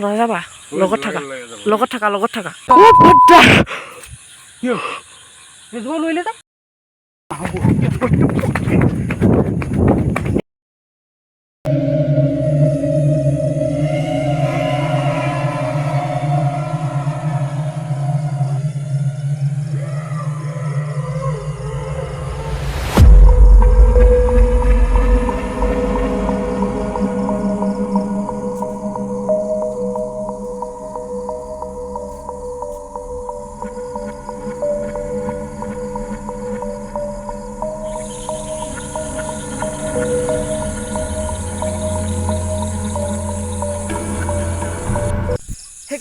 নাযাবা লগত থাকা লৈ যা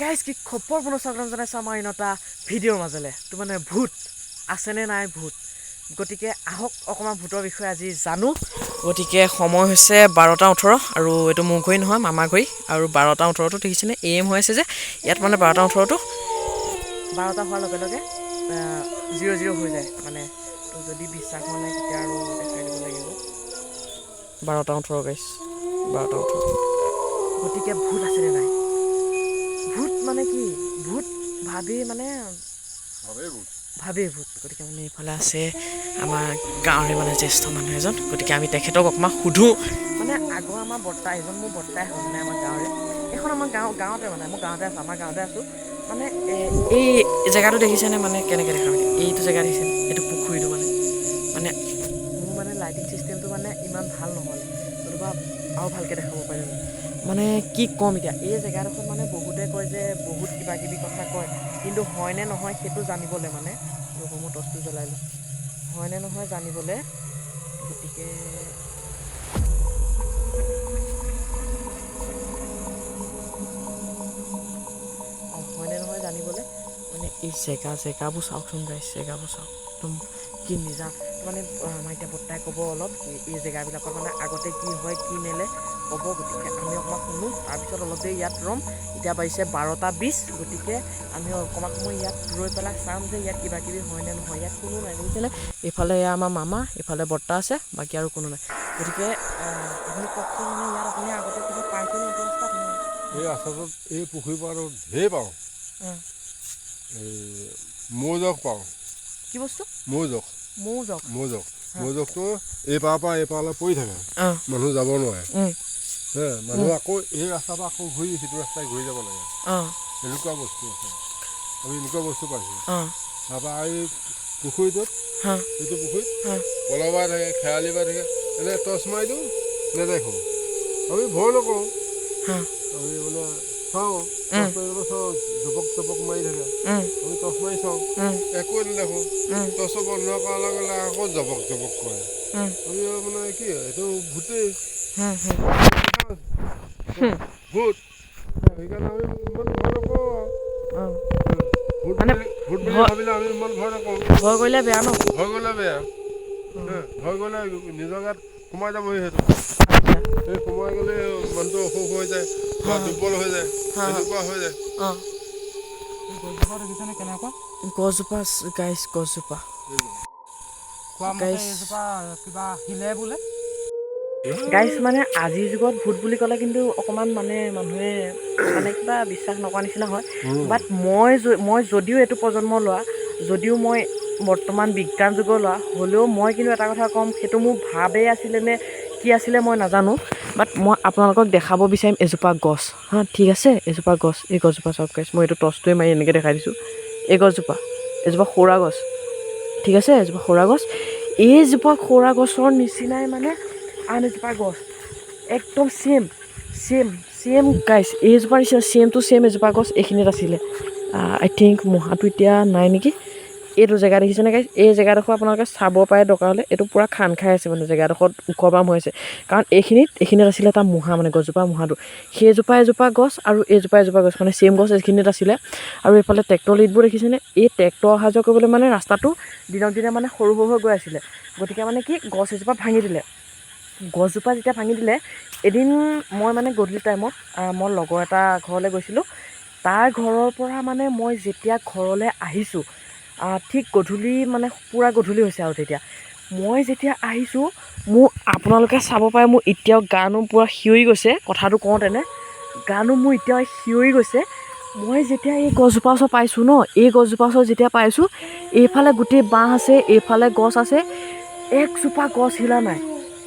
গাইজ কি খবৰ পুনঃস্বাগতম জনাইছোঁ আমাৰ এটা ভিডিঅ'ৰ মাজলৈ তো মানে ভূত আছেনে নাই ভূত গতিকে আহক অকণমান ভূতৰ বিষয়ে আজি জানো গতিকে সময় হৈছে 12:18 আৰু এইটো মোৰ ঘড়ী নহয় মামা ঘড়ী আৰু 12:18টো দেখিছেনে AM হৈ আছে যে ইয়াত মানে 12:18টো 12টা হোৱাৰ লগে লগে 00 হৈ যায় মানে তো যদি বিশ্বাস হোৱা নাই তেতিয়া আৰু দেখাই দিব লাগিব 12:18 গাইজ 12:18 গতিকে ভূত আছেনে নাই ভূত মানে কি ভূত ভাবেই ভূত গতিকে মানে এইফালে আছে আমাৰ গাঁৱৰে মানে জ্যেষ্ঠ মানুহ এজন গতিকে আমি তেখেতক অকণমান সুধোঁ মানে আগৰ আমাৰ বৰ্তা এজন মোৰ বৰ্তাই হয় মানে আমাৰ গাঁৱৰে এইখন আমাৰ গাঁৱতে মানে মই গাঁৱতে আছোঁ আমাৰ গাঁৱতে আছোঁ মানে এই জেগাটো দেখিছেনে মানে কেনেকৈ দেখা মানে এইটো জেগা দেখিছেনে এইটো পুখুৰীটো মানে মোৰ মানে লাইটিং চিষ্টেমটো মানে ইমান ভাল নহ'লে নতুবা আৰু ভালকৈ দেখাব পাৰিলোঁ মানে কি ক'ম এতিয়া এই জেগাডোখৰত মানে বহুতে কয় যে বহুত কিবা কিবি কথা কয় কিন্তু হয়নে নহয় সেইটো জানিবলৈ মানে ৰ'ব মই টৰ্চটো জ্বলাই লওঁ হয়নে নহয় জানিবলৈ গতিকে হয়নে নহয় জানিবলৈ মানে এই জেগাবোৰ চাওকচোন গাইছ জেগাবোৰ চাওক একদম কি নিজা মানে আমাৰ এতিয়া বৰ্তাই ক'ব অলপ এই জেগাবিলাকৰ মানে আগতে কি হয় কি মেলে ক'ব গতিকে আমি অকণমান শুনো তাৰপিছত অলপ দেৰি ইয়াত ৰ'ম এতিয়া বাজিছে 12:20 গতিকে আমি অকণমান সময় ইয়াত ৰৈ পেলাই চাম যে ইয়াত কিবা কিবি হয়নে নহয় ইয়াত কোনো নাই বুজিছেনে এইফালে আমাৰ মামা এইফালে বৰ্তা আছে বাকী আৰু কোনো নাই গতিকে আপুনি কওকচোন মানে ইয়াত আপুনি আগতে কিবা পাইছে নে এইটো ৰাস্তাত এই ৰাস্তাটোত এই পুখুৰী পাৰটো ঢেৰ পাওঁ এই মৌজক পাওঁ কি বস্তু মৌজকটো এই পাৰৰ পৰা এই পাৰলৈ পৰি থাকে মানুহ যাব নোৱাৰে মানুহ আকৌ এই ৰাস্তাৰ পৰা আকৌ ঘূৰি সিটো ৰাস্তাই ঘূৰি যাব লাগে এনেকুৱা বস্তু আছে আমি এনেকুৱা বস্তু পাইছোঁ তাৰপৰা এই পুখুৰীটোত এইটো পুখুৰীত পলবাই থাকে খেৰালি বাই থাকে এনে টৰ্চ মাৰি দিওঁ নেদেখোঁ আমি ভয় নকৰোঁ আমি মানে চাওঁ জপক মাৰি থাকে আমি টৰ্চ মাৰি চাওঁ একো নেদেখোঁ টৰ্চ বন্ধ কৰাৰ লগে লগে আকৌ জপক কৰে আমি মানে কি এইটো ভূতেই ভূত সেইকাৰণে আমি ইমান ভয় নকৰোঁ ভূত বুলি ভাবিলে আমি ইমান ভয় নকৰোঁ ভয় কৰিলে বেয়া ভয় গ'লে নিজৰ গাত সোমাই যাবহি সেইটো সেই সোমাই গ'লে মানুহটো অসুখ হৈ যায় বা দুৰ্বল হৈ যায় এনেকুৱা হৈ যায় গছজোপা দেখিছেনে কেনেকুৱা গছজোপা কিবা হিলে বোলে গাইজ মানে আজিৰ যুগত ভূত বুলি ক'লে কিন্তু অকণমান মানে মানুহে মানে কিবা বিশ্বাস নকৰা নিচিনা হয় বাট মই যদিও এইটো প্ৰজন্মৰ ল'ৰা যদিও মই বৰ্তমান বিজ্ঞান যুগৰ ল'ৰা হ'লেও মই কিন্তু এটা কথা ক'ম সেইটো মোৰ ভাৱেই আছিলে নে কি আছিলে মই নাজানো বাট মই আপোনালোকক দেখাব বিচাৰিম এজোপা গছ ঠিক আছে এজোপা গছ এই গছজোপা চাওক গাইজ মই এইটো টৰ্চটোৱে মাৰি এনেকৈ দেখাই দিছোঁ এই এজোপা সৌৰা গছ ঠিক আছে এজোপা সৌৰা গছ এইজোপা সৌৰা গছৰ নিচিনাই মানে আন এজোপা গছ একদম ছেম গাইজ এইজোপা নিচিনা ছেম টু ছেম এজোপা গছ এইখিনিত আছিলে আই থিংক মহাটো এতিয়া নাই নেকি এইটো জেগা দেখিছেনে গাইজ এই জেগাডোখৰ আপোনালোকে চাব পাৰে দৰকাৰ হ'লে এইটো পূৰা খান খাই আছে মানে জেগাডোখৰত ওখ বাম হৈ আছে কাৰণ এইখিনিত আছিলে এটা মূহা মানে গছজোপা মূহাটো সেইজোপা এজোপা গছ আৰু এজোপা গছ মানে ছেম গছ এইখিনিত আছিলে আৰু এইফালে ট্ৰেক্টৰ লিডবোৰ দেখিছেনে এই ট্ৰেক্টৰ অহা যোৱা কৰিবলৈ মানে ৰাস্তাটো দিনক দিনে মানে সৰু হৈ গৈ আছিলে গতিকে মানে কি গছ এজোপা ভাঙি দিলে গছজোপা যেতিয়া ভাঙি দিলে এদিন মই মানে গধূলি টাইমত মই লগৰ এটা ঘৰলৈ গৈছিলোঁ তাৰ ঘৰৰ পৰা মানে মই যেতিয়া ঘৰলৈ আহিছোঁ ঠিক গধূলি মানে পূৰা গধূলি হৈছে আৰু তেতিয়া মই যেতিয়া আহিছোঁ মোৰ আপোনালোকে চাব পাৰে মোৰ এতিয়াও গানো পূৰা সিঁয়ৰি গৈছে কথাটো কওঁতেনে গানো মোৰ এতিয়া সিঁয়ৰি গৈছে। মই যেতিয়া এই গছজোপা ওচৰ পাইছোঁ ন, এই গছজোপা ওচৰ যেতিয়া পাইছোঁ, এইফালে গোটেই বাঁহ আছে, এইফালে গছ আছে, একজোপা গছ হিলা নাই।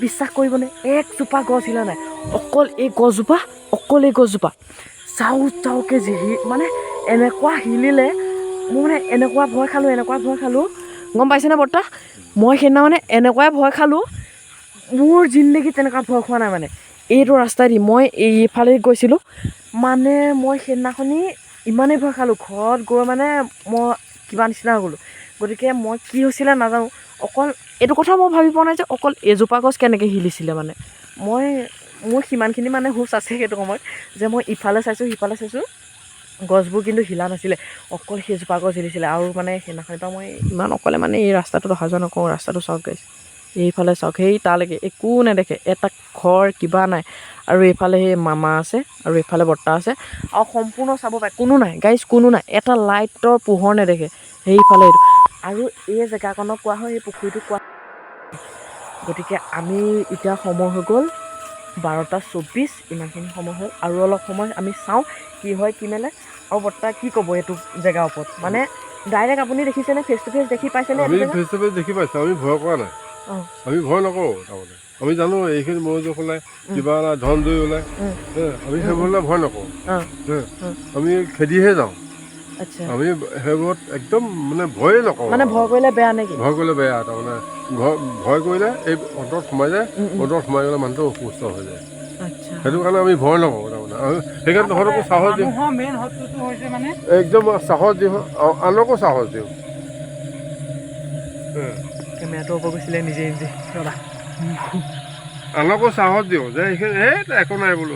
বিশ্বাস কৰিবনে, একজোপা গছ হিলা নাই। অকল এই গছজোপা, অকল এই গছজোপা চাউ চাউকৈ মানে এনেকুৱা হিলিলে, মোৰ মানে এনেকুৱা ভয় খালোঁ, গম পাইছেনে বৰ্তা? মই সেইদিনা মানে এনেকুৱাই ভয় খালোঁ, মোৰ জিন্দগীত তেনেকুৱা ভয় খোৱা নাই মানে। এইটো ৰাস্তাইদি মই এইফালে গৈছিলোঁ, মানে মই সেইদিনাখনি ইমানেই ভয় খালোঁ, ঘৰত গৈ মানে মই কিবা নিচিনা হৈ গ'লোঁ। গতিকে মই কি হৈছিলে নাজানো, অকল এইটো কথা মই ভাবি পোৱা নাই যে অকল এজোপা গছ কেনেকৈ হিলিছিলে। মানে মোৰ সিমানখিনি মানে হুচ আছে সেইটো সময়ত যে মই ইফালে চাইছোঁ সিফালে চাইছোঁ, গছবোৰ কিন্তু হিলা নাছিলে, অকল সেইজোপা গছ হিলিছিলে। আৰু মানে সেইদিনাখনিৰ পৰা মই ইমান অকলে মানে এই ৰাস্তাটোত অহা যোৱা নকৰোঁ। ৰাস্তাটো চাওক গাইছ, এইফালে চাওক, সেই তালৈকে একো নেদেখে, এটা ঘৰ কিবা নাই। আৰু এইফালে সেই মামা আছে আৰু এইফালে বৰ্তা আছে, আৰু সম্পূৰ্ণ চাব পাৰে কোনো নাই গাইছ, কোনো নাই, এটা লাইটৰ পোহৰ নেদেখে সেইফালে এইটো। আৰু এই জেগাকণক কোৱা হয়, এই পুখুৰীটোক কোৱা। গতিকে আমি এতিয়া সময় হৈ গ'ল 12:24, ইমানখিনি সময় হ'ল। আৰু অলপ সময় আমি চাওঁ কি হয় কি মেলে। আৰু বৰ্তা কি ক'ব এইটো জেগাৰ ওপৰত? মানে ডাইৰেক্ট আপুনি দেখিছেনে, ফেচ টু ফেচ দেখি পাইছেনে? আমি ফেচ টু ফেচ দেখি পাইছোঁ, আমি ভয় কৰা নাই। আমি ভয় নকৰোঁ। তাৰমানে আমি জানো এইখিনি মনোযোগ ওলাই, কিবা এটা ধন জুই ওলাই, আমি সেইবোৰলৈ ভয় নকৰোঁ। আমি খেদিহে যাওঁ। আচ্ছা, আমি সেইবোৰত একদম মানে ভয়ে নকৰোঁ। মানে ভয় কৰিলে বেয়া নেকি? ভয় কৰিলে বেয়া। তাৰমানে ভয় কৰিলে এই অন্তৰত সোমাই যায়, অন্তৰত সোমাই গ'লে মানুহটো অসুস্থ হৈ যায়। সেইটো কাৰণে আমি ভয় নকৰোঁ। তাৰমানে সেইকাৰণে তহঁতকো সাহস দিওঁ, একদম সাহস দিওঁ, আনকো সাহস দিওঁ। কেমেৰাটো হ'ব গৈছিলে নিজে নিজে, ৰ'বা, আনকো সাহস দিওঁ যে এইখিনি একো নাই বোলো,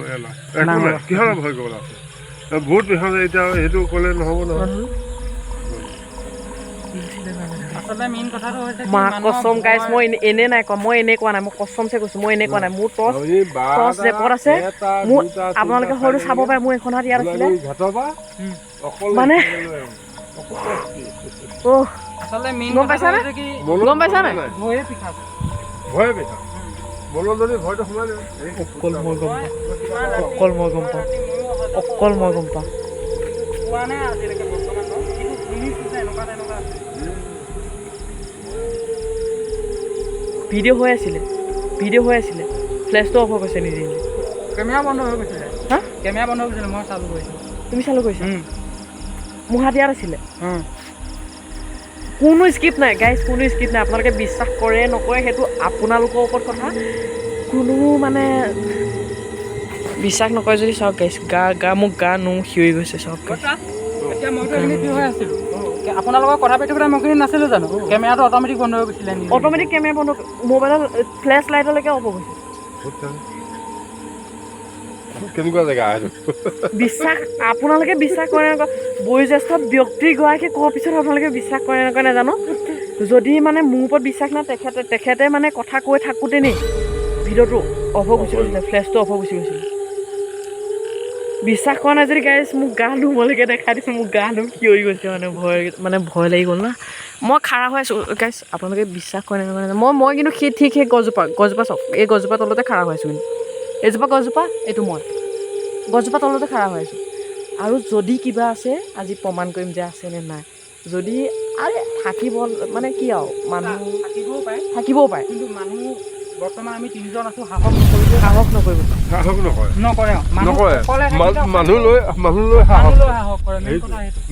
একো নাই, কিহৰ ভয় কৰিব আছে? বহুত বিষয় এতিয়া সেইটো ক'লে নহ'ব নহয়। মা কচম গাইছ, মই এনে নাই কোৱা, মই এনেই কোৱা নাই, মই কচমছে কৈছোঁ, মই এনেই কোৱা নাই। মোৰ টৰ্চ ৰেকৰ্ড আছে, মোৰ আপোনালোকে হয়তো চাব পাৰে, মোৰ এখন হাত ইয়াত আছিলে। মানে গম পাইছানে? গম পাইছানে? অকল মই গম পাওঁ, অকল মই গম পাওঁ। ভিডিঅ' হৈ আছিলে, ফ্লেছটো অফ হৈ গৈছে নিজে নিজে। কেমেৰা বন্ধ হৈ গৈছিলে। হা, কেমেৰা বন্ধ হৈ গৈছিলে, মই চালু কৰিছিলোঁ। তুমি চালু কৰিছা? মোৰ হাত ইয়াত আছিলে। কোনো স্কিপ নাই গাইজ, কোনো স্কিপ নাই। আপোনালোকে বিশ্বাস কৰে নকৰে সেইটো আপোনালোকৰ ওপৰত কথা। কোনো মানে বিশ্বাস নকৰে যদি চাওক গাইজ, মোৰ নোম সিঁয়ৰি গৈছে চাওক। এতিয়া মইতো এইখিনি কি হৈ আছিলোঁ, আপোনালোকৰ কথা পাতি পেলাই মই এইখিনি নাছিলোঁ জানো? কেমেৰাটো অট'মেটিক বন্ধ হৈ গৈছিলে। অট'মেটিক কেমেৰা বন্ধ, মোবাইলৰ ফ্লেছ লাইটলৈকে অফ হৈ গৈছে। কেনেকুৱা জেগা সেইটো? বিশ্বাস, আপোনালোকে বিশ্বাস কৰে নকৰে, বয়োজ্যেষ্ঠ ব্যক্তিগৰাকী কোৱাৰ পিছত আপোনালোকে বিশ্বাস কৰে নকৰে নাজানো। যদি মানে মোৰ ওপৰত বিশ্বাস নাই, তেখেতে মানে কথা কৈ থাকোঁতে নি ভিডিঅ'টো অফ হৈ গুচি গৈছিলে, ফ্লেছটো অফ হৈ গুচি গৈছিলে। বিশ্বাস কৰা নাই যদি গাইজ, মোক নোমলৈকে দেখাই দিছোঁ, মোৰ নোম সিঁয়ৰি গৈছে। মানে ভয় লাগি গ'ল না। মই খাৰা হৈ আছোঁ গাইজ, আপোনালোকে বিশ্বাস কৰে নকৰে। মই কিন্তু ঠিক সেই গছজোপা চাওক, এই গছজোপা তলতে খাৰা হৈ আছোঁ। কিন্তু এইজোপা গছজোপা, এইটো মই গছজোপা তলতে খাৰা হৈ আছোঁ। আৰু যদি কিবা আছে আজি প্ৰমাণ কৰিম যে আছে নে নাই। যদি আৰে থাকিব মানে কি আৰু, মানুহ থাকিবও পাৰে, কিন্তু মানুহ বৰ্তমান আমি 3জন আছোঁ, সাহস নকৰিব। মানুহ লৈ সাহস কৰে।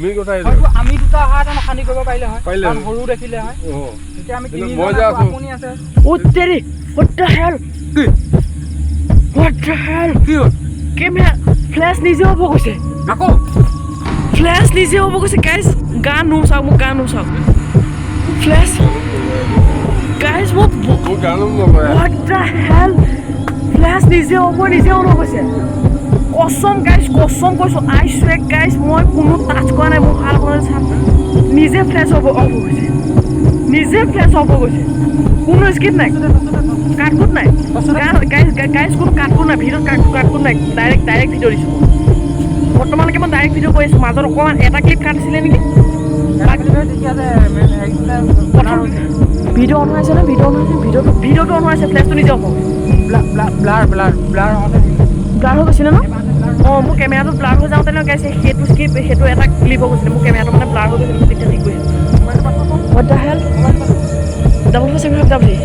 মেইন কথা সেইটো। আমি দুটা অহা হেঁতেন অশান্তি কৰিব পাৰিলে হয়, সৰু দেখিলে হয়। এতিয়া আমি 3জন আছোঁ, আপুনি আছে। What the hell? কি হ'ল? কেমেৰা ফ্লেছ নিজে হ'ব গৈছে, আকৌ ফ্লেছ নিজে হ'ব গৈছে গাইজ। নোম চাওক, মোক নোম চাওক, ফ্লেছ গাইজ, মোক what the hell? ফ্লেছ নিজে হ'ব গৈছে। কচম গাইজ, কচম কৈছোঁ, আই চুৱেৰ গাইজ, মই কোনো টাচ কৰা নাই। মোৰ ভাল কৰি চাওক, নিজে ফ্লেছ অফ হৈ গৈছে, কোনো স্কিপ নাই, কাটকুট নাই গাইজ, কোনো কাটকুট নাই, ভিডিঅ'ত কাটকুট নাই। ডাইৰেক্ট ভিডিঅ' দিছোঁ। বৰ্তমানলৈকে মই ডাইৰেক্ট ভিডিঅ' কৰি আছোঁ। মাজত অকণমান এটা ক্লিপ কাটিছিলে নেকি? ভিডিঅ' অন হৈ আছে নে? ভিডিঅ'টো অন হৈ আছে, ফ্লেছটো নিজে অফ হৈ গৈছে। ব্লাৰ ব্লাৰ হৈ গৈছিলে ন? অঁ মোৰ কেমেৰাটো ব্লাৰ হৈ যাওঁতে ন গাইছে সেইটো এটা ক্লিপ হৈ গৈছিলে মোৰ কেমেৰাটো মানে ব্লাৰ হৈ গৈছিলে তেতিয়া ঠিক কৰিছে what the hell 4475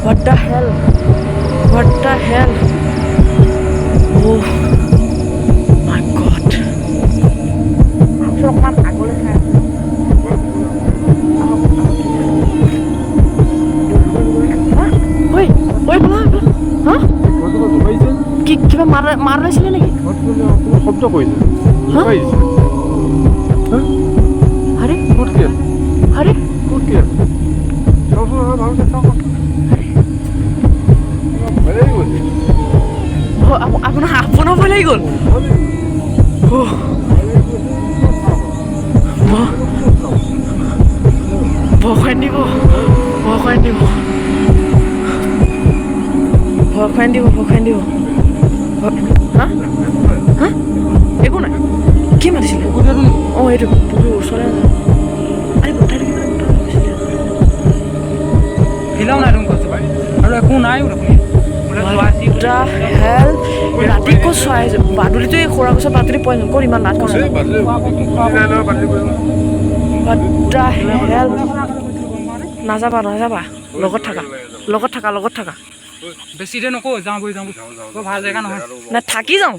4475 what the hell O' my god অকণমান আগলৈ চাই কিবা মাৰ লৈছিলে নেকি শব্দ কৰিছে আৰে ক'ত কি আৰে ক'ত কি ভালকে চাওক ভালেই গৈছে আপোনাৰ ভয় লাগি গ'ল ভয় দিব হা একো নাই কি মাতিছিলে অঁ এইটো পুকুৰ ওচৰলৈ আৰে বতাই দেখি হিলাও নাই কৈছো আৰু একো নাই হেল ৰাতি ক'ত চৰাই বাদুলিটো এই সৰা গছৰ বাদুলি পোৱা ক'ত ইমান নাট কৰিছে হেল নাযাবা লগত থাকা বেছি দেৰি নকওঁ যাওঁ বৈ ভাল জেগা নহয় নাই থাকি যাওঁ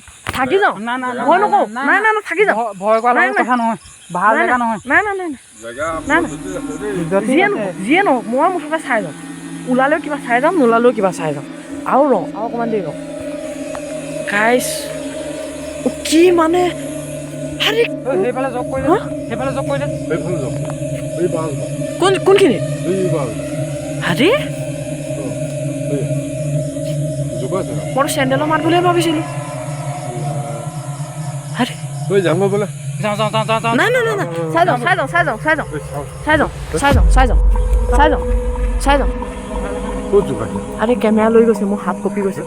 না ভয় নকওঁ নাই থাকি যাওঁ ভয় কৰা কথা নহয় ভাল জেগা নহয় নাই যিয়ে নহওক মই মুঠতে চাই যাম ওলালেও কিবা চাই যাম নোলালেও কিবা চাই যাম আৰু অকণমান দেৰি গাইছ কি মানে সেইফালে জগ কৰিলে কোনখিনি আৰে মই চেণ্ডেলৰ মাত বুলিয়ে ভাবিছিলোঁ আৰে যাম বোলে যাওঁ নাই চাই যাওঁ আৰে কেমেৰা লৈ গৈছে মোৰ হাত কঁপি গৈছে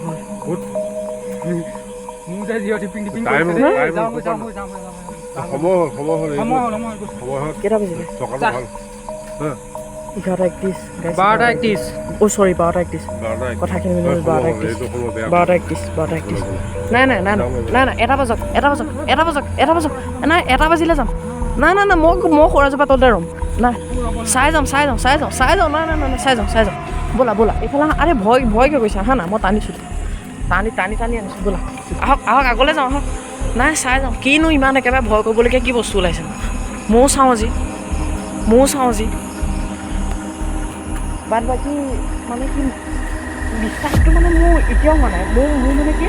কেইটা বাজিলে 11:31 অ' চৰি 12:31 কথাখিনি মিলি 12:31 নাই এটা বাজক নাই 1 বাজিলে যাম নাই মই সৰাজোপা তলতে ৰ'ম নাই চাই যাম নাই চাই যাম ব'লা এইফালে আৰে ভয় কিয় কৈছা হা না মই টানিছোঁ টানি আনিছোঁ ব'লা আহক আগলৈ যাওঁ আহক নাই চাই যাওঁ কিনো ইমান একেবাৰে ভয় কৰিবলগীয়া কি বস্তু ওলাইছে ময়ো চাওঁ আজি বাদ বাকী মানে কি বিশ্বাসটো মানে মোৰ এতিয়াও হোৱা নাই মোৰ মানে কি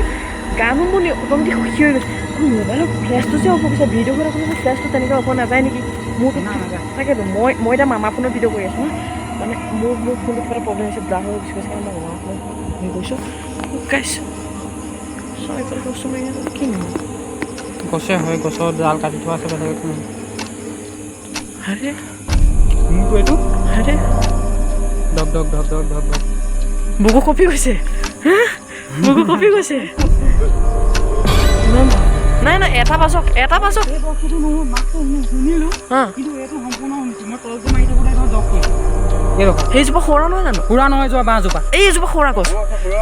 গানো মোৰ অট'মেটিক সুখী হৈ গৈছে মোবাইলৰ ফ্লেছটো যে অফ হৈছে ভিডিঅ' কৰি আপোনাৰ ফ্লেছটো তেনেকৈ অফ নাযায় নেকি মোৰতো তাকেতো মই এতিয়া মামা ফোনত ভিডিঅ' কৰি আছোঁ মানে মোৰ ফোনটো কিবা এটা প্ৰব্লেম হৈছে ব্লাৰ হৈ গুচি গৈছে কাৰণে মই মামা ফোনত হেৰি কৰিছোঁ গাইছ চাইকেল বস্তু মাৰি কি নহয় গছে হয় গছৰ ডাল কাটি থোৱা আছে বেলেগ একো নহয় আৰে মোৰতো এইটো আৰে ডগ বুকু কপি গৈছে নাই এটা বাজক এই বস্তুটো নহয় মাতটো শুনিলোঁ কিন্তু এইটো সম্পূৰ্ণ শুনিছোঁ মই তলটো মাৰি থাকোঁতে এখন জগ কৰিছোঁ সেইজোপা সৰা নহয় জানো সুৰা নহয় যোৱা বাঁহজোপা এইজোপা সৰা গছ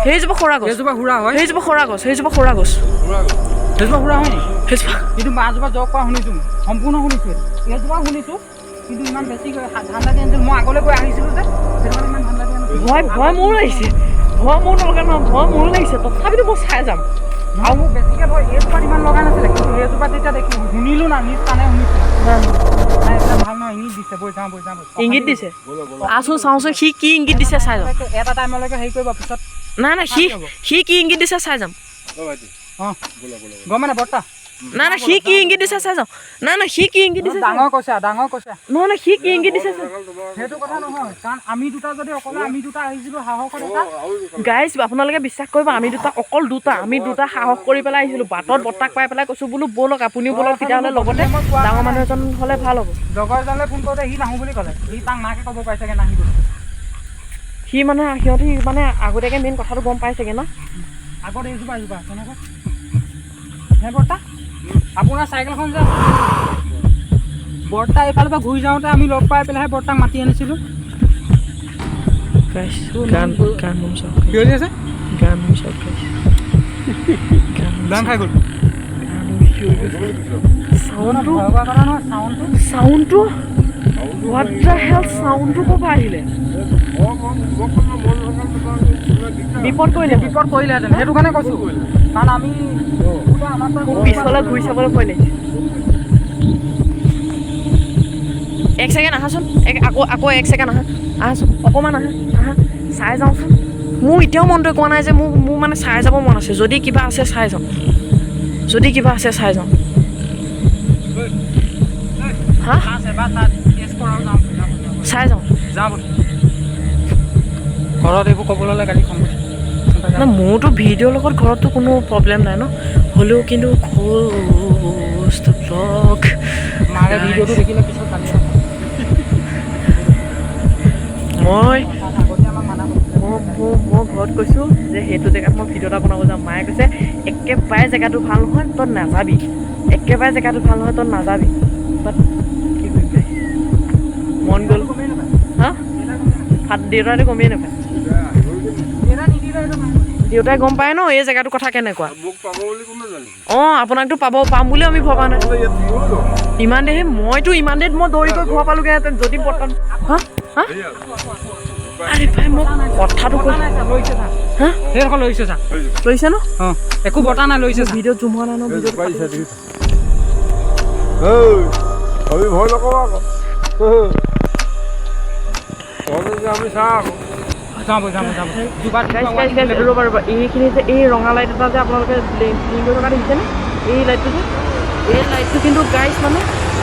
সেইজোপা সৰা গছ সেইজোপা সুৰা হয় সেইজোপা সৰা গছ সেইজোপা সুৰা হয় নেকি কিন্তু বাঁহজোপা জগ কৰা শুনিছোঁ মই সম্পূৰ্ণ শুনিছোঁ এইজোপা শুনিছোঁ কিন্তু ইমান বেছি ঠাণ্ডা দিয়া নাছিল মই আগলৈ গৈ আহিছিলোঁ যে সেইটো কাৰণে ইমান ঠাণ্ডা দিয়া নাছিল ভয় মোৰো লাগিছে মোৰো লাগিছে তথাপিতো মই চাই যাম আৰু মোক বেছিকৈ ভয় এইজোপাত ইমান লগা নাছিলে কিন্তু সেইজোপাত যেতিয়া দেখি শুনিলোঁ না নিজ কাণে শুনিছোঁ নাই এটা ভাল নহয় ইংগিত দিছে আছো চাওঁচোন সি কি ইংগিত দিছে চাই যাম এটা টাইমলৈকে হেৰি কৰিব পিছত নাই সি কি ইংগিত দিছে চাই যাম অঁ গম মানে বৰ্তা নাই সি কি ইংগিত দিছে চাই যাওঁ নাই সি কি ইংগিত দিছে ডাঙৰ কৈছে নহয় সি কি ইংগিত দিছে সেইটো কথা নহয় কাৰণ আমি দুটা যদি অকলে আমি দুটা আহিছিলোঁ সাহসৰ এটা গাইজ আপোনালোকে বিশ্বাস কৰিব আমি দুটা সাহস কৰি পেলাই আহিছিলোঁ বাটত বৰ্তাক পাই পেলাই কৈছোঁ বোলো ব'লক আপুনিও ব'লক তেতিয়াহ'লে লগতে ডাঙৰ মানুহ এজন হ'লে ভাল হ'ব লগৰ এজনলৈ ফোন কৰোঁতে সি নাহোঁ বুলি ক'লে সি তাক মাকে ক'ব পাৰিছেগৈ নাহিব সি মানে সিহঁতি মানে আগতীয়াকৈ মেইন কথাটো গম পাইছেগৈ ন আগত এইজোপা তেনেকৈ হে বৰ্তা আপোনাৰ চাইকেলখন যে বৰ্তা এইফালৰ পৰা ঘূৰি যাওঁতে আমি লগ পাই পেলাইহে বৰ্তাক মাতি আনিছিলোঁ গান আছে উদাং খাই গ'ল চাউণ্ডটো ভয় কৰা নহয় চাউণ্ডটো চাউণ্ডটো হোৱাট দ্য হেল চাউণ্ডটো ক'ৰ পৰা আহিলে বিপদ কৰিলেহেঁতেন সেইটো কাৰণে কৈছোঁ কাৰণ আমি পিছফালে ঘূৰি চাবলৈ ভয় লাগিছে এক ছেকেণ্ড আহাচোন আকৌ এক ছেকেণ্ড আহাচোন অকণমান আহা চাই যাওঁচোন মোৰ এতিয়াও মনটোৱে কোৱা নাই যে মোৰ মানে চাই যাব মন আছে যদি কিবা আছে চাই যাওঁ হা চাই যাওঁ ঘৰত এইবোৰ ক'বলৈ হ'লে গাড়ী খাম না মোৰতো ভিডিঅ'ৰ লগত ঘৰততো কোনো প্ৰব্লেম নাই ন হ'লেও কিন্তু মাৰে ভিডিঅ'টো দেখিলে পিছত গালি মই ঘৰত কৈছোঁ যে সেইটো জেগাত মই ভিডিঅ' এটা বনাব যাম মায়ে কৈছে একেবাৰে জেগাটো ভাল নহয় তই নাযাবি বাট কি কৰিবি মন গ'ল হা ভাত দেউতাইতো গমেই নাপায় দেউতাই গম পায় ন এই জেগাটোৰ কথা কেনেকুৱা অঁ আপোনাকতো পাম বুলি আমি ভবা নাই ইমান দেৰি মই দৌৰি গৈ ঘৰ পালোগৈহেঁতেন যদি বৰ্তমান হা আৰে ভাই মোক কথাটো লৈছে ন একো বতা নাই লৈছে ভিডিঅ'ত জুম হোৱা নাই ন ভিডিঅ'ত আমি ভয় নকওঁ আকৌ আমি চাওঁ আকৌ ৰ'বা এইখিনি যে এই ৰঙা লাইট এটা যে আপোনালোকে ক্লিন কৰি থকা দেখিছেনে এই লাইটটো কিন্তু গাইজ মানে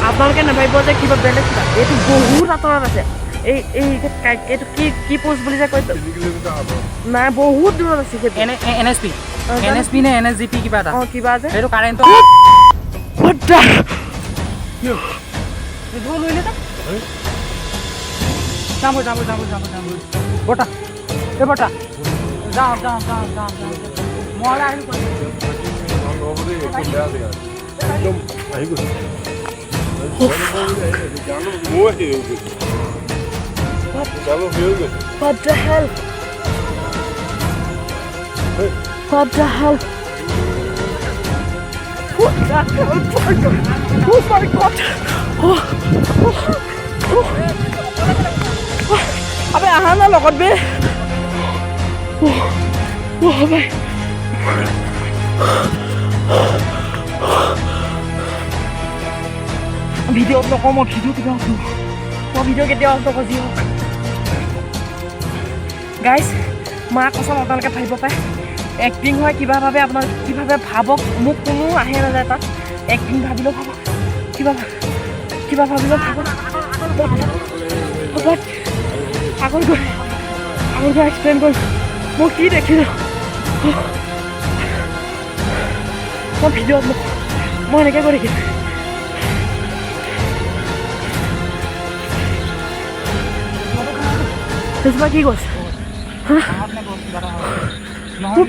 আপোনালোকে নাভাবিব যে কিবা বেলেগ কিবা এইটো বহুত আঁতৰত আছে এইটো কি পোষ্ট বুলি যে কৈছে নাই বহুত দূৰত আছে NSP নে NSGP কিবা এটা অঁ কিবা যে সেইটো কাৰেণ্টৰ বৰ্তা যাওঁ মই আহিলোঁ একদম আহি গৈছে What the hell? What the hell? Oh my god! Abe aha na লগত be. Abe. ভিডিঅ'ত নকওঁ মই ভিডিঅ' কেতিয়াও নকজি হওক গাইজ মাক কচম আপোনালোকে ভাবিব পাৰে এক্টিং হয় কিবা ভাবে আপোনালোকে কি ভাবে ভাবক মোক কোনো আহে নাযায় তাত এক্টিং ভাবিলেও ভাবক কিবা ভাবিলেও ভাবক আগত গৈ এক্সপ্লেইন কৰিম মই কি দেখিলোঁ মই ভিডিঅ'ত মই এনেকৈ কৰি দেখিম তেজবা কি কৈছে মোৰ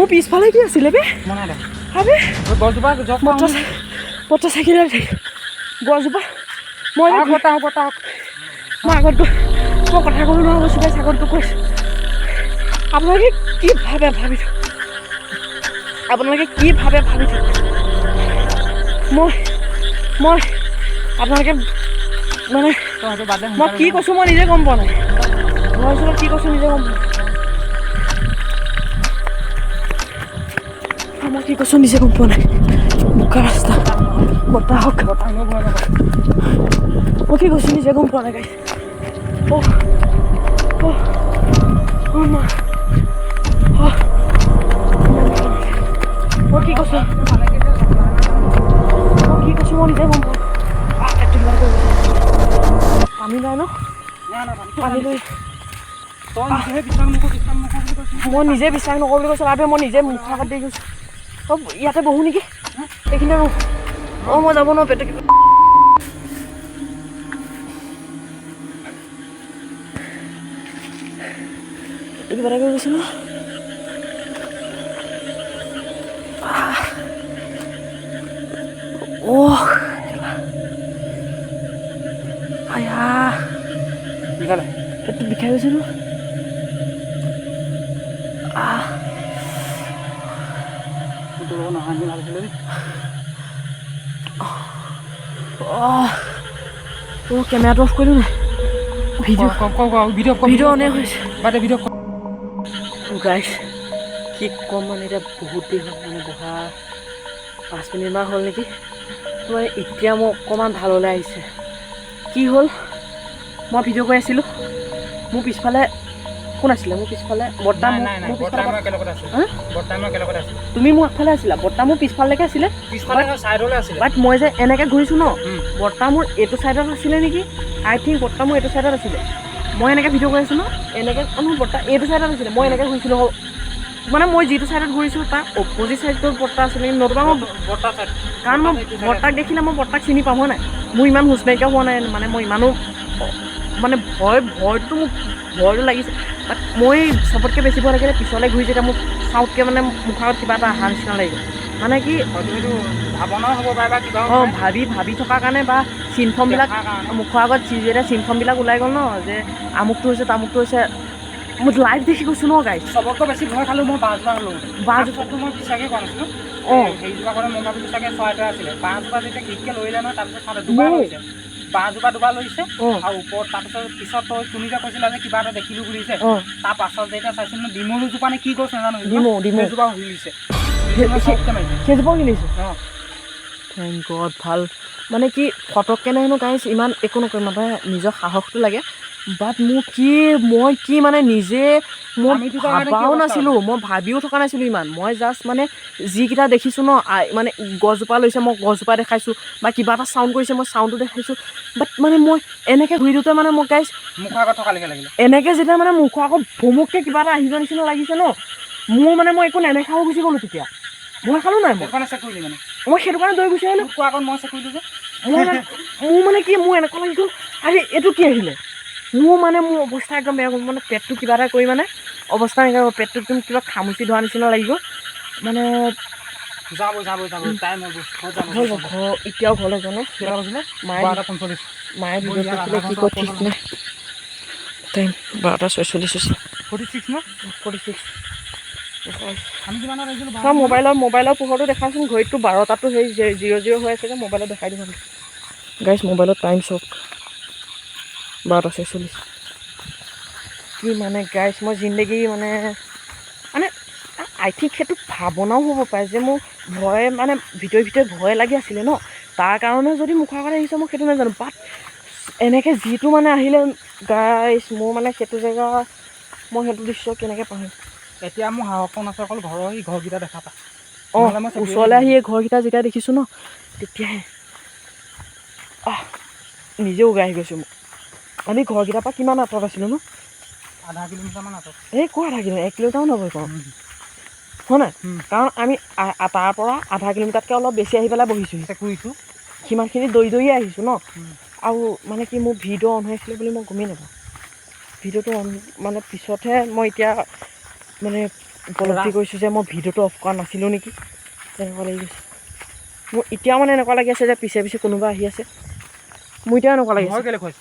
পিছফালে কি আছিলে বে আবে মটৰচাইকেল গছজোপা মই আগত গৈ মই কথা ক'ব নোৱাৰা গৈছোঁ গাইছ আগত গৈ কৈছোঁ আপোনালোকে কি ভাবে ভাবি থাক মই আপোনালোকে মানে মই কি কৈছোঁ মই নিজে গম পোৱা নাই কি কৈছোঁ নিজে গম পোৱা নাই বোকা ৰাস্তা বতাহ হওক মই কি কৈছোঁ নিজে গম পোৱা নাই গাইছ মই কি কৈছোঁ মই নিজে গম পোৱা পানী নাই ন পানী লৈ মই নিজে বিশ্বাস নকৰোঁ বুলি কৈছোঁ আবে মই নিজে মুখৰ আগত দেখি গৈছোঁ ইয়াতে বহো নেকি এইখিনি ৰোঁ মই যাব নোৱাৰোঁ পেটে কিবা এটা কৰি গৈছোঁ ন পেটটো বিষাই গৈছে ন তোৰ লগত নহয় আমি ভাবিছিলোঁ দেই কেমেৰাটো অফ কৰিলোঁ নাই ভিডিঅ' ভিডিঅ' অনে হৈছে বাদে ভিডিঅ' গাইছ কি ক'ম মানে এতিয়া বহুত দেৰি হ'ল মানে বহা 5 মিনিটমান হ'ল নেকি মানে এতিয়া মোৰ অকণমান ভাললৈ আহিছে কি হ'ল মই ভিডিঅ' কৰি আছিলোঁ মোৰ পিছফালে কোন আছিলে মোৰ পিছফালে বৰ্তা মোৰ পিছফালে তুমি মোৰ আগফালে আছিলা বৰ্তা মোৰ পিছফালেকে আছিলে বাট মই যে এনেকৈ ঘূৰিছোঁ ন বৰ্তা মোৰ এইটো ছাইডত আছিলে নেকি আই থিংক বৰ্তা মোৰ এইটো ছাইডত আছিলে মই এনেকৈ ভিডিঅ' কৰি আছোঁ ন এনেকৈ বৰ্তা এইটো ছাইডত আছিলে মই এনেকৈ ঘূৰিছিলোঁ মানে মই যিটো ছাইডত ঘূৰিছোঁ তাৰ অপজিট ছাইডটোত বৰ্তা আছিলে নতুবা মই কাৰণ মই বৰ্তাক দেখিলে মই বৰ্তাক চিনি পাম নাই মোৰ ইমান হুঁচ নাইকিয়া হোৱা নাই মানে মই ইমানো মানে ভয়টো মোক ভয়টো লাগিছে বাট মই চবতকৈ বেছি ভয় লাগিলে পিছলৈ ঘূৰি যেতিয়া মোক চাউতকৈ মানে মুখৰ আগত কিবা এটা অহা নিচিনা লাগিল মানে কি ভাৱনাও হ'ব পাৰে বা কিবা ভাবি থকাৰ কাৰণে বা চিনফৰ্মবিলাক মুখৰ আগত যেতিয়া চিনফৰ্মবিলাক ওলাই গ'ল ন যে আমুকটো হৈছে তামুকটো হৈছে মই লাইভ দেখি গৈছোঁ ন গাইছ চবতকৈ বেছি ভয় খালোঁ মই বাঁহজোপা হ'লোঁ বাঁহজোপাটো মই বিশ্বাসেই কৰা নাছিলোঁ হেৰিজোপা কৰে মই ভাবিলোঁ চাগে চৰাই তৰাই আছিলে বাঁহজোপা যেতিয়া কিককৈ লৰিলে নহয় তাৰপিছত চাওঁতে দুবাৰ লৈছে বাঁহজোপা দুবাৰ লৈছে আৰু ওপৰত পিছত তুমি যে কৈছিলা যে কিবা এটা দেখিলোঁ বুলিছে তাৰ পাছত যেতিয়া চাইছিলোঁ ডিমৰুজোপা নে কি কৈছে নাজানো ডিমৰুজোপা হিলিছে সেইজোপাও কিনিছে থেংক গড ভাল মানে কি ফটককৈ নাই হেনো গাইছ ইমান একো নকৰিম মানে নিজৰ সাহসটো লাগে বাট মই কি মানে নিজে মই ভাবাও নাছিলোঁ মই ভাবিও থকা নাছিলোঁ ইমান মই জাষ্ট মানে যিকেইটা দেখিছোঁ ন মানে গছজোপা লৈছে মই গছজোপা দেখাইছোঁ বা কিবা এটা চাউণ্ড কৰিছে মই চাউণ্ডটো দেখাইছোঁ বাট মানে মই এনেকৈ ঘূৰি দিওঁতে মানে মই গাইছ মুখৰ আগত থকা লাগিলে এনেকৈ যেতিয়া মানে মুখৰ আগত ভমুককৈ কিবা এটা আহিব নিচিনা লাগিছে ন মোৰ মানে মই একো নেদেখাও গুচি গ'লোঁ তেতিয়া ভয় খালোঁ নাই মই সেইটো কাৰণে দৌৰি গুচি আহিলোঁ আগত মই চেক কৰিলোঁ যে মোৰ মানে কি মোৰ এনেকুৱা লাগি গ'ল আৰে এইটো কি আহিলে মোৰ অৱস্থা একদম বেয়া গ'ল মানে পেটটো কিবা এটা কৰি মানে অৱস্থা নাইকিয়া হ'ল পেটটো একদম কিবা খামুচি ধৰা নিচিনা লাগি গ'ল মানে যাব টাইম হ'ব ঘৰ এতিয়াও ঘৰলৈ জানো মায়ে ভিডিঅ' দেখিলে কি কয় ঠিক নাই টাইম 12:46 হৈছে 46 ন 46 আমি কিমানত আহিছিলোঁ চাওঁ মোবাইলৰ পোহৰটো দেখাচোন ঘড়ীটো 12টাতো সেই 00 হৈ আছে যে মোবাইলত দেখাই দিব গাইছ মোবাইলত টাইম চাওক 12:46 কি মানে গাইছ মই জিন্দগী মানে আই থিংক সেইটো ভাৱনাও হ'ব পাৰে যে মোৰ ভয় মানে ভিতৰে ভয় লাগি আছিলে ন তাৰ কাৰণে যদি মুখৰ আগত আহিছে মই সেইটো নাজানো বাট এনেকৈ যিটো মানে আহিলে গাইছ মোৰ মানে সেইটো জেগা মই সেইটো দৃশ্য কেনেকৈ পাহৰিম এতিয়া মোৰ সাহসখন আছে অকল ঘৰৰ এই ঘৰকেইটা দেখা পায় ওচৰলৈ আহি এই ঘৰকেইটা যেতিয়া দেখিছোঁ ন তেতিয়াহে নিজে উগাই আহি গৈছোঁ মোক আমি ঘৰকেইটাৰ পৰা কিমান আঁতৰত আছিলোঁ ন আধা কিলোমিটাৰমান আঁতৰত এই কোৱা আধা কিলোমিটাৰ 1 কিলোমিটাৰমান হ'ব কওঁ হয় নাই কাৰণ আমি তাৰ পৰা আধা কিলোমিটাৰতকৈ অলপ বেছি আহি পেলাই বহিছোঁ কৰিছোঁ সিমানখিনি দৌৰিয়ে আহিছোঁ ন আৰু মানে কি মোৰ ভিডিঅ' অন হৈ আছিলে বুলি মই গমেই নাপাওঁ ভিডিঅ'টো অন মানে পিছতহে মই এতিয়া মানে উপলব্ধি কৰিছোঁ যে মই ভিডিঅ'টো অফ কৰা নাছিলোঁ নেকি তেনেকুৱা লাগি গৈছে মোৰ এতিয়াও মানে এনেকুৱা লাগি আছে যে পিছে কোনোবা আহি আছে মোৰ এতিয়াও এনেকুৱা লাগি আছে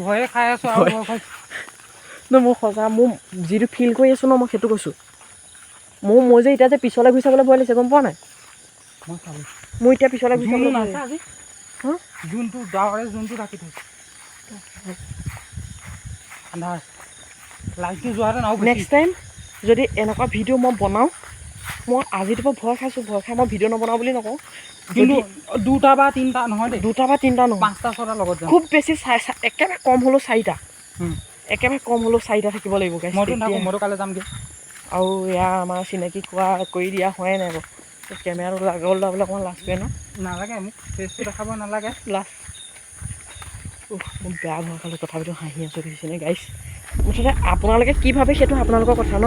ভয়ে খাই আছোঁ আৰু মোৰ সঁচা মোৰ যিটো ফিল কৰি আছোঁ ন মই সেইটো কৈছোঁ মই যে এতিয়া যে পিছলৈ ঘূৰি চাবলৈ ভয় লাগিছে গম পোৱা নাই মোৰ এতিয়া পিছলৈ ঘূৰি চাবলৈ আজি যোনটো ডাৱৰে যোনটো ৰাখি থৈছে আন্ধাৰ লাইটটো যোৱাহেঁতেন আৰু নেক্সট টাইম যদি এনেকুৱা ভিডিঅ' মই বনাওঁ মই আজিৰ পৰা ভয় খাই মই ভিডিঅ' নবনাওঁ বুলি নকওঁ কিন্তু 2টা বা 3টা নহয় দেই 2টা বা 3টা নহয় 5টা 6টা লগত খুব বেছি একেবাৰে কম হ'লেও 4টা একেবাৰে কম হ'লেও 4টা থাকিব লাগিব মইতো কাইলৈ যামগৈ আৰু এয়া আমাৰ চিনাকি কৰি দিয়া হোৱাই নাই বাৰু কেমেৰাটো লাগল যাবলৈ অকণমান লাজ কৰে ন নালাগে মোক ফেচটো দেখাব নালাগে লাজ মোক বেয়া ভয় খালোঁ তথাপিতো হাঁহি আছোঁ দেখিছেনে গাইছ মুঠতে আপোনালোকে কি ভাবে সেইটো আপোনালোকৰ কথা ন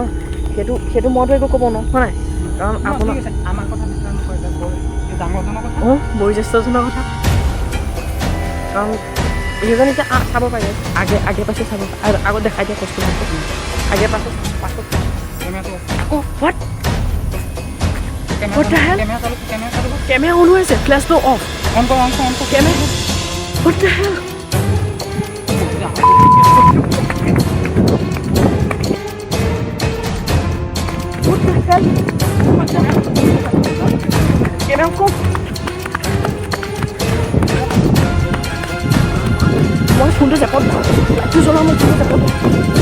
সেইটো মইতো একো ক'ব নোৱাৰোঁ হয় নাই কাৰণ আপোনাৰ আমাৰ কথা নিচিনা নকয় ডাঙৰজনৰ কথা বয়োজ্যেষ্ঠজনৰ কথা কাৰণ সেইজন এতিয়া চাব পাৰে আগে পাছে চাব আৰু আগত দেখাই দিয়া কষ্ট আগে পাছত আকৌ হোৱাট কেমেৰা অন হৈ আছে ফ্লেছটো অফ অন কৰ camera what the hell What the hell? কেনেকৈ কওক মই ফোনটো জেপত ভৰাওঁ। লাইটটো জ্বলাওঁ মই ফোনটো জেপত ভৰাওঁ।